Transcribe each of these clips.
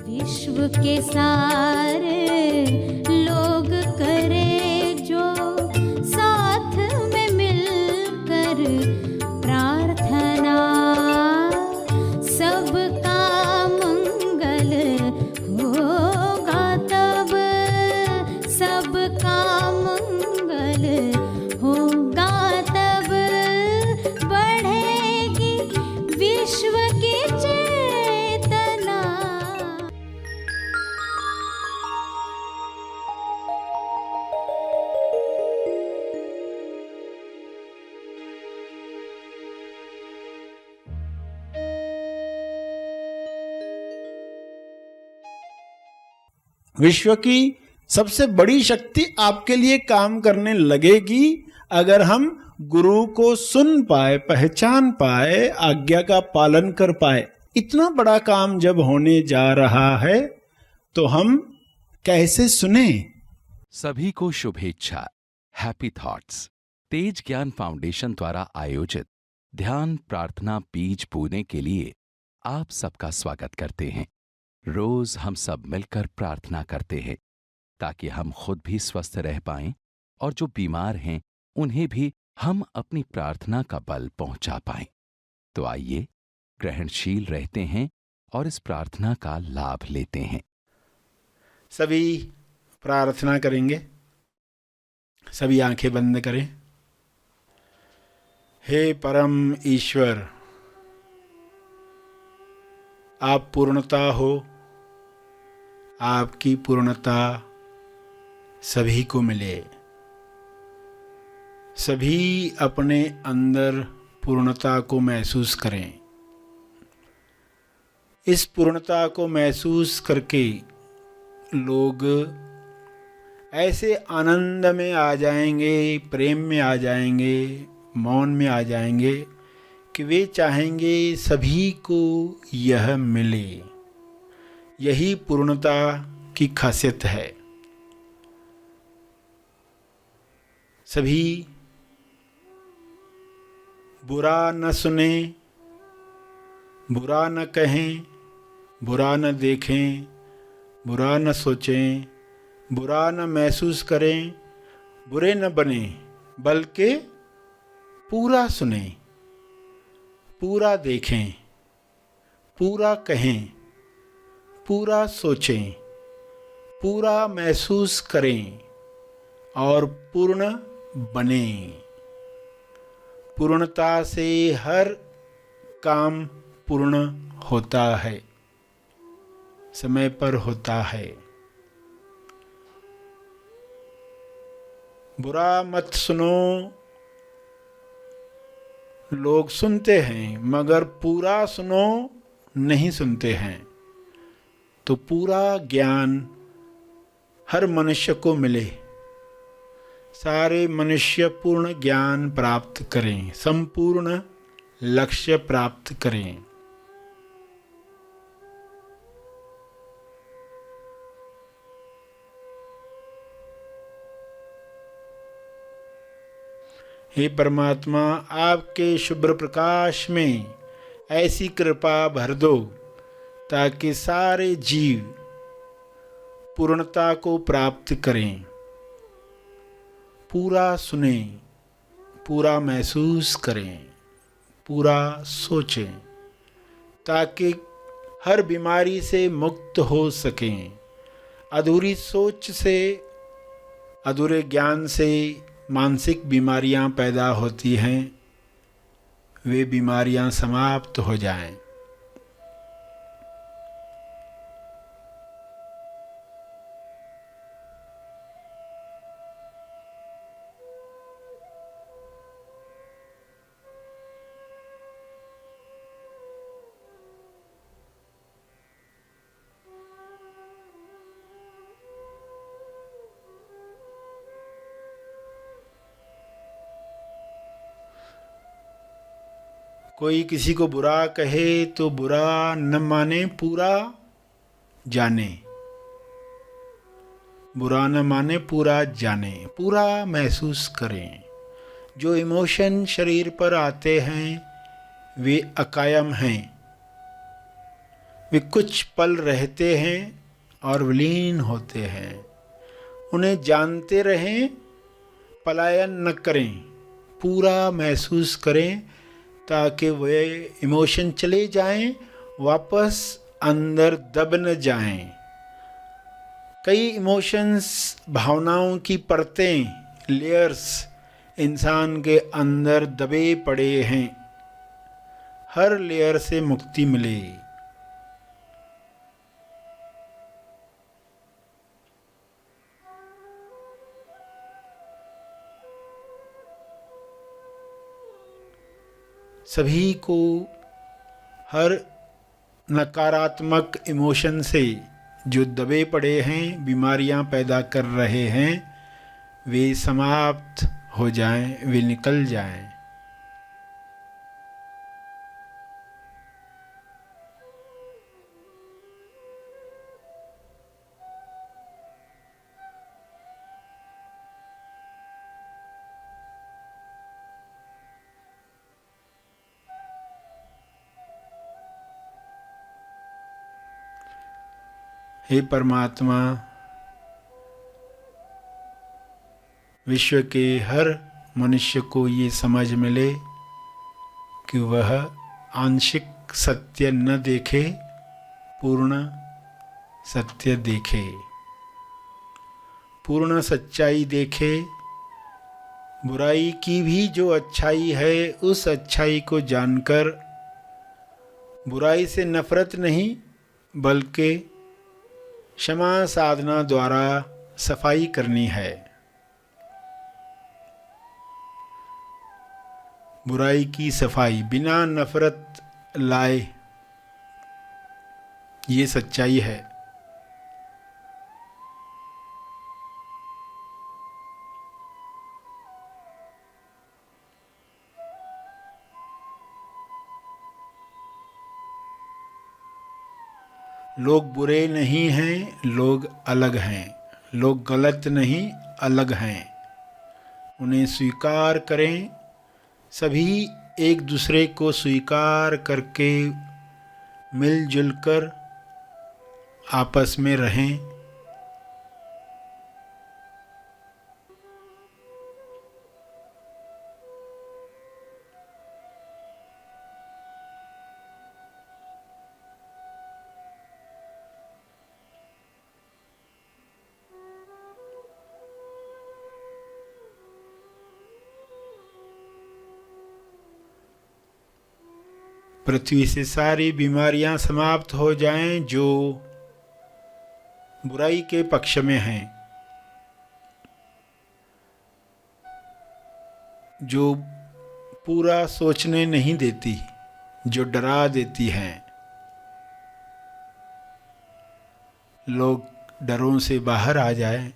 विश्व के सारे लोग करे जो साथ में मिलकर प्रार्थना, सबका मंगल होगा तब, सबका मंगल होगा तब, बढ़ेगी विश्व की चेतना। विश्व की सबसे बड़ी शक्ति आपके लिए काम करने लगेगी अगर हम गुरु को सुन पाए, पहचान पाए, आज्ञा का पालन कर पाए। इतना बड़ा काम जब होने जा रहा है तो हम कैसे सुने? सभी को शुभेच्छा। हैप्पी थॉट्स तेज ज्ञान फाउंडेशन द्वारा आयोजित ध्यान प्रार्थना बीज बोने के लिए आप सबका स्वागत करते हैं। रोज हम सब मिलकर प्रार्थना करते हैं ताकि हम खुद भी स्वस्थ रह पाएं और जो बीमार हैं उन्हें भी हम अपनी प्रार्थना का बल पहुंचा पाएं। तो आइए ग्रहणशील रहते हैं और इस प्रार्थना का लाभ लेते हैं। सभी प्रार्थना करेंगे। सभी आंखें बंद करें। हे परम ईश्वर, आप पूर्णता हो। आपकी पूर्णता सभी को मिले। सभी अपने अंदर पूर्णता को महसूस करें। इस पूर्णता को महसूस करके लोग ऐसे आनंद में आ जाएंगे, प्रेम में आ जाएंगे, मौन में आ जाएंगे कि वे चाहेंगे सभी को यह मिले। यही पूर्णता की खासियत है। सभी बुरा न सुने, बुरा न कहें, बुरा न देखें, बुरा न सोचें, बुरा न महसूस करें, बुरे न बने, बल्कि पूरा सुने, पूरा देखें, पूरा कहें, पूरा सोचें, पूरा महसूस करें और पूर्ण बने। पूर्णता से हर काम पूर्ण होता है, समय पर होता है। बुरा मत सुनो। लोग सुनते हैं मगर पूरा सुनो नहीं सुनते हैं। तो पूरा ज्ञान हर मनुष्य को मिले। सारे मनुष्य पूर्ण ज्ञान प्राप्त करें, संपूर्ण लक्ष्य प्राप्त करें। हे परमात्मा, आपके शुभ्र प्रकाश में ऐसी कृपा भर दो ताकि सारे जीव पूर्णता को प्राप्त करें। पूरा सुने, पूरा महसूस करें, पूरा सोचें ताकि हर बीमारी से मुक्त हो सकें। अधूरी सोच से, अधूरे ज्ञान से मानसिक बीमारियां पैदा होती हैं, वे बीमारियां समाप्त हो जाएं। कोई किसी को बुरा कहे तो बुरा न माने, पूरा जाने। बुरा न माने, पूरा जाने, पूरा महसूस करें। जो इमोशन शरीर पर आते हैं वे अकायम हैं, वे कुछ पल रहते हैं और विलीन होते हैं। उन्हें जानते रहें, पलायन न करें, पूरा महसूस करें ताकि वे इमोशन चले जाएं, वापस अंदर दब न जाएं। कई इमोशंस, भावनाओं की परतें, लेयर्स इंसान के अंदर दबे पड़े हैं। हर लेयर से मुक्ति मिले। सभी को हर नकारात्मक इमोशन से जो दबे पड़े हैं, बीमारियां पैदा कर रहे हैं, वे समाप्त हो जाएं, वे निकल जाएं। हे परमात्मा, विश्व के हर मनुष्य को ये समझ मिले कि वह आंशिक सत्य न देखे, पूर्ण सत्य देखे, पूर्ण सच्चाई देखे। बुराई की भी जो अच्छाई है, उस अच्छाई को जानकर बुराई से नफरत नहीं बल्कि क्षमा साधना द्वारा सफाई करनी है। बुराई की सफाई बिना नफरत लाए, ये सच्चाई है। लोग बुरे नहीं हैं, लोग अलग हैं। लोग गलत नहीं, अलग हैं। उन्हें स्वीकार करें। सभी एक दूसरे को स्वीकार करके मिलजुल कर आपस में रहें। पृथ्वी से सारी बीमारियां समाप्त हो जाएं जो बुराई के पक्ष में हैं, जो पूरा सोचने नहीं देती, जो डरा देती हैं। लोग डरों से बाहर आ जाएं,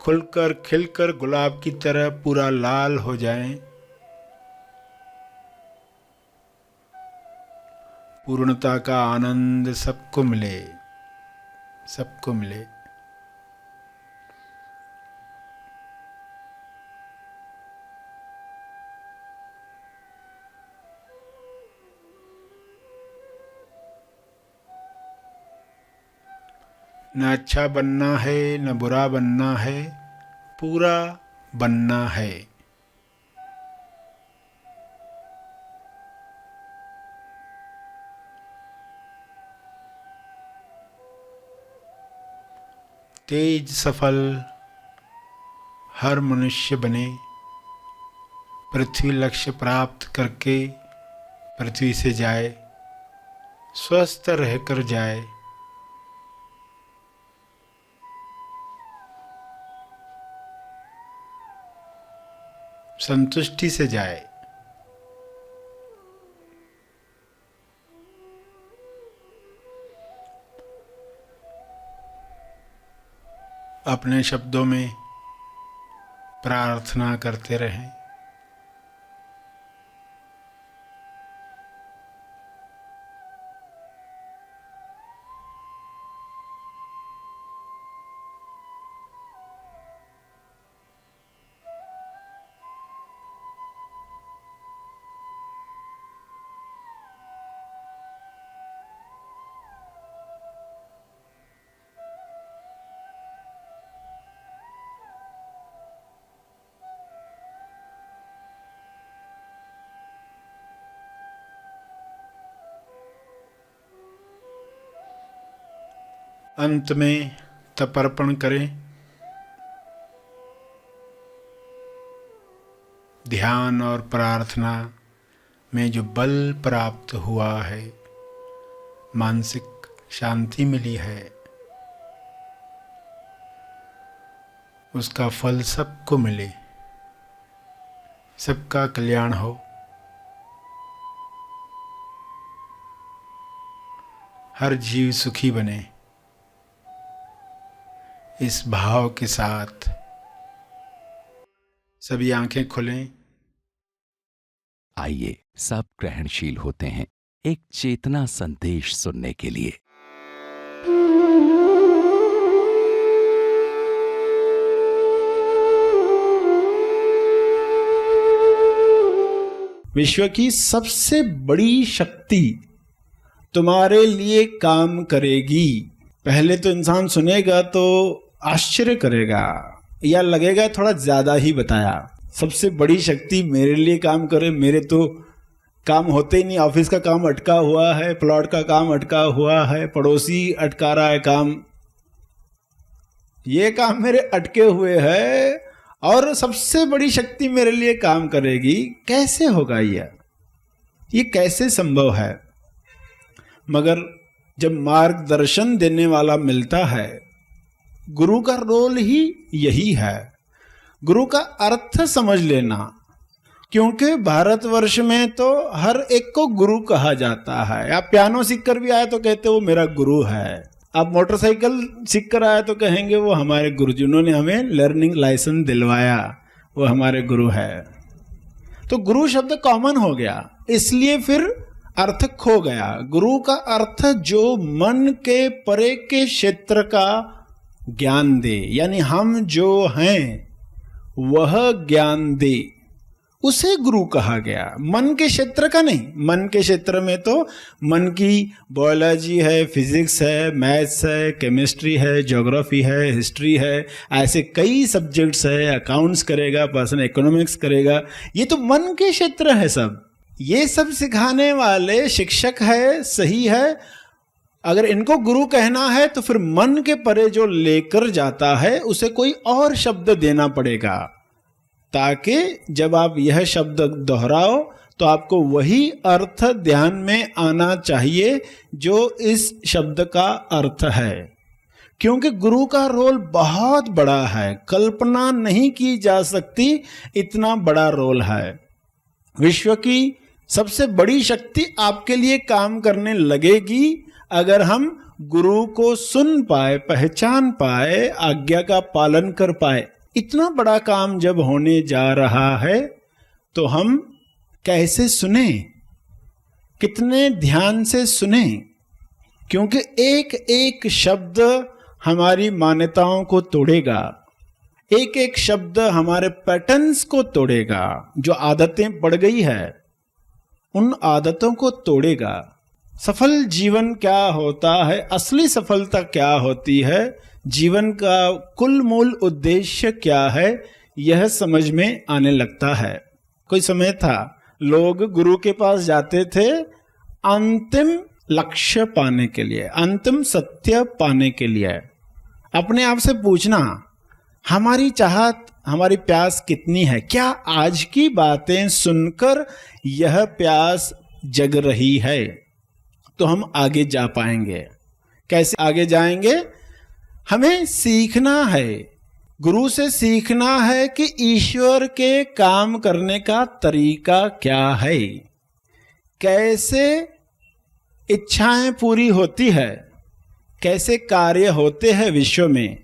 खुलकर खिलकर गुलाब की तरह पूरा लाल हो जाएं। पूर्णता का आनंद सबको मिले, सबको मिले। न अच्छा बनना है, न बुरा बनना है, पूरा बनना है। तेज सफल हर मनुष्य बने, पृथ्वी लक्ष्य प्राप्त करके पृथ्वी से जाए, स्वस्थ रहकर जाए। संतुष्टि से जाए। अपने शब्दों में प्रार्थना करते रहें। अंत में तर्पण करें। ध्यान और प्रार्थना में जो बल प्राप्त हुआ है, मानसिक शांति मिली है, उसका फल सबको मिले, सबका कल्याण हो। हर जीव सुखी बने, इस भाव के साथ सभी आंखें खुलें। आइए सब ग्रहणशील होते हैं एक चेतना संदेश सुनने के लिए। विश्व की सबसे बड़ी शक्ति तुम्हारे लिए काम करेगी। पहले तो इंसान सुनेगा तो आश्चर्य करेगा या लगेगा थोड़ा ज्यादा ही बताया। सबसे बड़ी शक्ति मेरे लिए काम करे, मेरे तो काम होते ही नहीं। ऑफिस का काम अटका हुआ है, प्लॉट का काम अटका हुआ है, पड़ोसी अटका रहा है काम, ये काम मेरे अटके हुए है और सबसे बड़ी शक्ति मेरे लिए काम करेगी। कैसे होगा ये कैसे संभव है? मगर जब मार्गदर्शन देने वाला मिलता है, गुरु का रोल ही यही है। गुरु का अर्थ समझ लेना, क्योंकि भारतवर्ष में तो हर एक को गुरु कहा जाता है। आप पियानो सीखकर भी आए तो कहते वो मेरा गुरु है। आप मोटरसाइकिल सीखकर आए तो कहेंगे वो हमारे गुरु, जिन्होंने हमें लर्निंग लाइसेंस दिलवाया, वो हमारे गुरु है। तो गुरु शब्द कॉमन हो गया, इसलिए फिर अर्थ खो गया। गुरु का अर्थ जो मन के परे के क्षेत्र का ज्ञान दे, यानी हम जो हैं वह ज्ञान दे, उसे गुरु कहा गया। मन के क्षेत्र का नहीं। मन के क्षेत्र में तो मन की बायोलॉजी है, फिजिक्स है, मैथ्स है, केमिस्ट्री है, ज्योग्राफी है, हिस्ट्री है, ऐसे कई सब्जेक्ट्स है। अकाउंट्स करेगा, पर्सनल इकोनॉमिक्स करेगा, ये तो मन के क्षेत्र है सब। ये सब सिखाने वाले शिक्षक है, सही है। अगर इनको गुरु कहना है तो फिर मन के परे जो लेकर जाता है उसे कोई और शब्द देना पड़ेगा, ताकि जब आप यह शब्द दोहराओ तो आपको वही अर्थ ध्यान में आना चाहिए जो इस शब्द का अर्थ है। क्योंकि गुरु का रोल बहुत बड़ा है, कल्पना नहीं की जा सकती, इतना बड़ा रोल है। विश्व की सबसे बड़ी शक्ति आपके लिए काम करने लगेगी अगर हम गुरु को सुन पाए, पहचान पाए, आज्ञा का पालन कर पाए। इतना बड़ा काम जब होने जा रहा है तो हम कैसे सुने, कितने ध्यान से सुने, क्योंकि एक एक शब्द हमारी मान्यताओं को तोड़ेगा, एक एक शब्द हमारे पैटर्न्स को तोड़ेगा। जो आदतें पड़ गई है उन आदतों को तोड़ेगा। सफल जीवन क्या होता है, असली सफलता क्या होती है, जीवन का कुल मूल उद्देश्य क्या है, यह समझ में आने लगता है। कोई समय था लोग गुरु के पास जाते थे अंतिम लक्ष्य पाने के लिए, अंतिम सत्य पाने के लिए। अपने आप से पूछना, हमारी चाहत, हमारी प्यास कितनी है? क्या आज की बातें सुनकर यह प्यास जग रही है? तो हम आगे जा पाएंगे। कैसे आगे जाएंगे? हमें सीखना है, गुरु से सीखना है कि ईश्वर के काम करने का तरीका क्या है, कैसे इच्छाएं पूरी होती है, कैसे कार्य होते हैं विश्व में,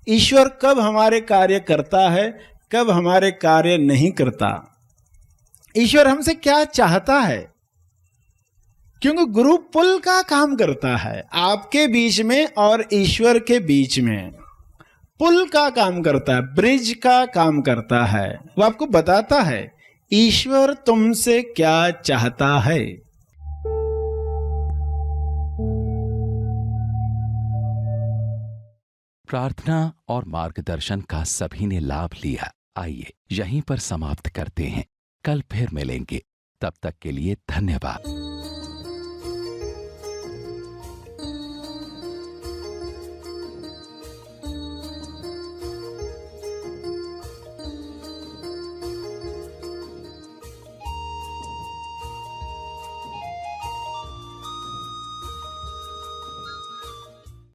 ईश्वर कब हमारे कार्य करता है, कब हमारे कार्य नहीं करता, ईश्वर हमसे क्या चाहता है। क्योंकि गुरु पुल का काम करता है आपके बीच में और ईश्वर के बीच में, पुल का काम करता है, ब्रिज का काम करता है। वो आपको बताता है ईश्वर तुमसे क्या चाहता है। प्रार्थना और मार्गदर्शन का सभी ने लाभ लिया। आइए यहीं पर समाप्त करते हैं, कल फिर मिलेंगे। तब तक के लिए धन्यवाद।